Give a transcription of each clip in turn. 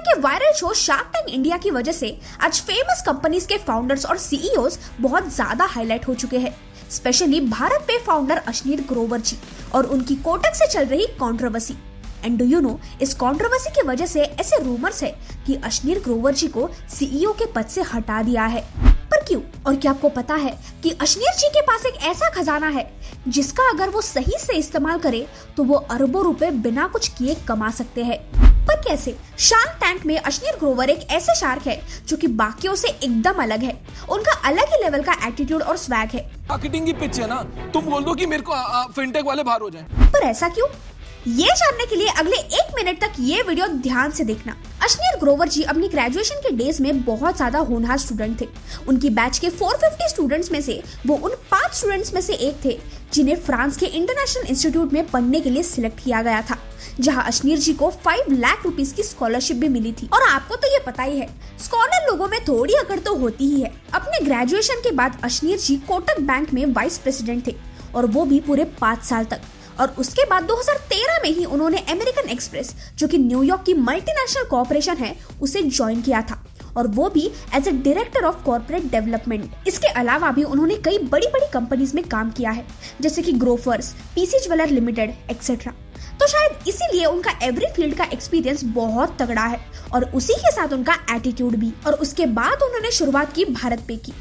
के viral show shark tank India की वजह से आज फेमस कंपनीज के फाउंडर्स और सीईओज बहुत ज्यादा हाईलाइट हो चुके हैं, स्पेशली भारत पे फाउंडर अशनीर ग्रोवर जी और उनकी कोटक से चल रही controversy. And do you know, इस कंट्रोवर्सी की वजह से ऐसे रूमर्स है कि अशनीर ग्रोवर जी को सीईओ के पद से हटा दिया है। पर क्यों? और क्या आपको पता है कि अशनीर जी के पास एक ऐसा खजाना है जिसका अगर वो सही से इस्तेमाल करे तो वो अरबों रुपए बिना कुछ किए कमा सकते हैं। पर कैसे? शार्क टैंक में अशनीर ग्रोवर एक ऐसे शार्क है जो कि बाकियों से एकदम अलग है। उनका अलग ही लेवल का एटीट्यूड और स्वैग है। मार्केटिंग की पिच है ना, तुम बोल दो कि मेरे को फिनटेक वाले बाहर हो जाएं। पर ऐसा क्यों? ये जानने के लिए अगले 1 मिनट तक ये वीडियो ध्यान से देखना। अशनीर ग्रोवर जी अपनी ग्रेजुएशन के डेज में बहुत ज्यादा होनहार स्टूडेंट थे। उनकी बैच के 450 स्टूडेंट्स में से वो उन 5 स्टूडेंट्स में से एक थे जिन्हें फ्रांस के इंटरनेशनल इंस्टीट्यूट में पढ़ने के लिए सिलेक्ट किया गया था, जहां अशनीर जी को 5 लाख रुपीस की स्कॉलरशिप भी मिली थी। और आपको तो ये पता ही है, स्कॉलर लोगों में थोड़ी अकड़ तो होती ही है। अपने ग्रेजुएशन के बाद अशनीर जी कोटक बैंक में वाइस प्रेसिडेंट थे और वो भी पूरे 5 साल तक। और उसके बाद 2013 में ही उन्होंने अमेरिकन एक्सप्रेस, जो कि न्यूयॉर्क की मल्टीनेशनल कॉर्पोरेशन है, उसे ज्वाइन किया था और वो भी as a director of corporate development. इसके अलावा भी उन्होंने कई बड़ी बड़ी कंपनीज में काम किया है, जैसे कि Grofers, PC jeweller limited etcetera. तो शायद इसीलिए उनका एवरी फील्ड का एक्सपीरियंस बहुत तगड़ा है और उसी के साथ उनका एटीट्यूड भी। और उसके बाद उन्होंने शुरुआत की भारत पे की।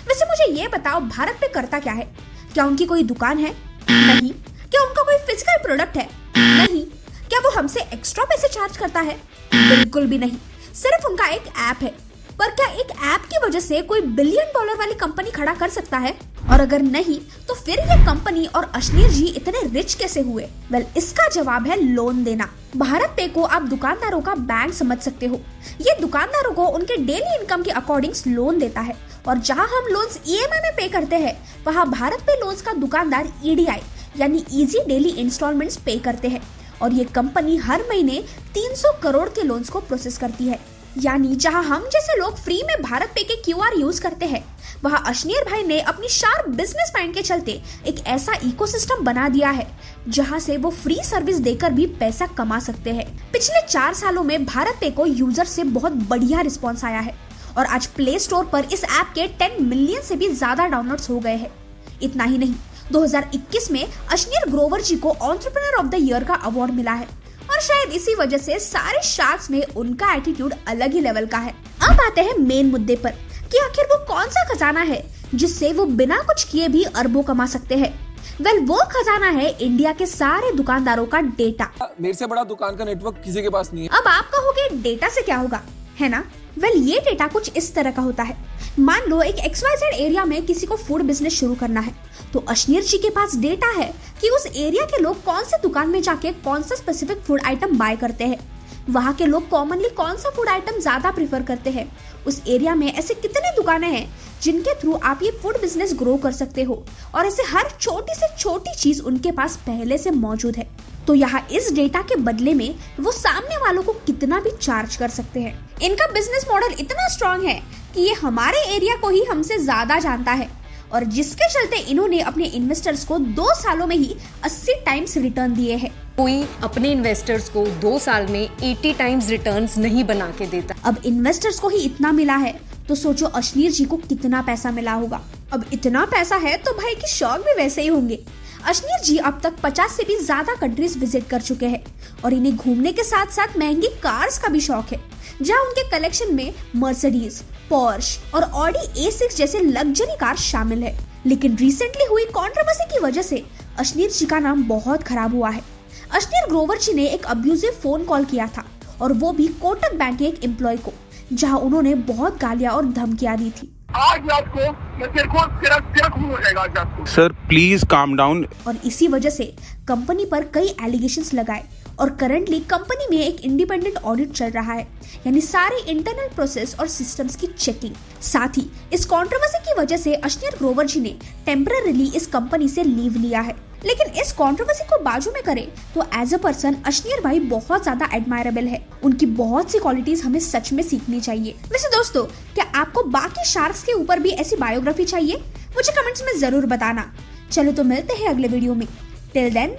वैसे मुझे ये बताओ, भारत पे करता क्या है? क्या उनकी कोई दुकान है? नहीं। क्या उनका कोई फिजिकल प्रोडक्ट है? नहीं। क्या वो हमसे एक्स्ट्रा पैसे चार्ज करता है? बिल्कुल भी नहीं। सिर्फ उनका एक ऐप है। पर क्या एक ऐप की वजह से कोई $1 बिलियन वाली कंपनी खड़ा कर सकता है? और अगर नहीं, तो फिर ये कंपनी और अशनीर जी इतने रिच कैसे हुए? वेल, इसका जवाब है लोन देना। भारत पे को आप दुकानदारों का बैंक समझ सकते हो। ये दुकानदारों को उनके डेली इनकम के अकॉर्डिंग लोन देता है और जहां हम लोन्स ईएमआई में पे करते हैं, वहां भारत पे लोन्स का दुकानदार ईडीआई यानी इजी डेली इंस्टॉलमेंट्स पे करते हैं। और ये कंपनी हर महीने 300 करोड़ के लोन्स को प्रोसेस करती है। यानी जहां हम जैसे लोग फ्री में भारत पे के क्यूआर यूज करते हैं, वहां अशनीर भाई ने अपनी शार्प बिजनेस माइंड के चलते एक ऐसा इकोसिस्टम बना दिया है जहां से वो फ्री सर्विस देकर भी पैसा कमा सकते हैं। पिछले 4 सालों में भारत पे को यूजर से बहुत बढ़िया रिस्पॉन्स आया है और आज प्ले स्टोर पर इस ऐप के 10 मिलियन से भी ज्यादा डाउनलोड्स हो गए हैं। इतना ही नहीं, 2021 में अशनीर ग्रोवर जी को एंटरप्रेन्योर ऑफ द ईयर का अवार्ड मिला है और शायद इसी वजह से सारे शार्क्स में उनका एटीट्यूड अलग ही लेवल का है। अब आते हैं मेन मुद्दे पर कि आखिर वो कौन सा खजाना है जिससे वो बिना कुछ किए भी अरबों कमा सकते हैं। वेल, वो खजाना है इंडिया के सारे दुकानदारों का डेटा। मेरे से बड़ा दुकान का नेटवर्क किसी के पास नहीं है। अब आप कहोगे डेटा से क्या होगा, है ना? वेल, ये डेटा कुछ इस तरह का होता है। मान लो एक XYZ एरिया में किसी को फूड बिजनेस शुरू करना है, तो अशनीर जी के पास डेटा है कि उस एरिया के लोग कौन से दुकान में जाके कौन सा स्पेसिफिक फूड आइटम बाय करते हैं, वहाँ के लोग कॉमनली कौन सा फूड आइटम ज्यादा प्रीफर करते हैं, उस एरिया में ऐसे कितने दुकानें हैं जिनके थ्रू आप ये फूड बिजनेस ग्रो कर सकते हो, और ऐसे हर छोटी से छोटी चीज उनके पास पहले से मौजूद है। तो यहाँ इस डेटा के बदले में वो सामने वालों को कितना भी चार्ज कर सकते हैं। इनका बिजनेस मॉडल इतना स्ट्रॉन्ग है कि ये हमारे एरिया को ही हमसे ज्यादा जानता है और जिसके चलते इन्होंने अपने इन्वेस्टर्स को 2 सालों में ही 80 टाइम्स रिटर्न दिए हैं। कोई अपने इन्वेस्टर्स को 2 साल में 80 टाइम्स रिटर्न्स नहीं बना के देता। अब इन्वेस्टर्स को ही इतना मिला है तो सोचो अशनीर जी को कितना पैसा मिला होगा। अब इतना पैसा है तो भाई की शौक भी वैसे ही होंगे। अशनीर जी अब तक 50 से भी ज्यादा कंट्रीज विजिट कर चुके हैं और इन्हें घूमने के साथ साथ महंगी कार्स का भी शौक है, जहां उनके कलेक्शन में मर्सिडीज, पोर्श और ऑडी A6 जैसे लग्जरी कार शामिल है। लेकिन रिसेंटली हुई कंट्रोवर्सी की वजह से अशनीर जी का नाम बहुत खराब हुआ है। अशनीर ग्रोवर जी ने एक अब्यूजिव फोन कॉल किया था और वो भी कोटक बैंक के एक एम्प्लॉय को, जहां उन्होंने बहुत गालियां और धमकियां दी थी। आज रात को मैं तेरे खून हो जाएगा आज रात को। Sir please calm down. और इसी वजह से कंपनी पर कई एलिगेशंस लगाए और करंटली कंपनी में एक इंडिपेंडेंट ऑडिट चल रहा है, यानी सारे इंटरनल प्रोसेस और सिस्टम्स की चेकिंग। साथ ही इस कंट्रोवर्सी की वजह से अशनीर ग्रोवर जी ने टेम्पररीली इस कंपनी से लीव लिया है। लेकिन इस कंट्रोवर्सी को बाजू में करें तो एज अ पर्सन अशनीर भाई बहुत ज्यादा एडमायरेबल है। उनकी बहुत सी क्वालिटीज हमें सच में सीखनी चाहिए। वैसे दोस्तों, क्या आपको बाकी शार्क्स के ऊपर भी ऐसी बायोग्राफी चाहिए? मुझे कमेंट्स में जरूर बताना। चलो तो मिलते हैं अगले वीडियो में। Till then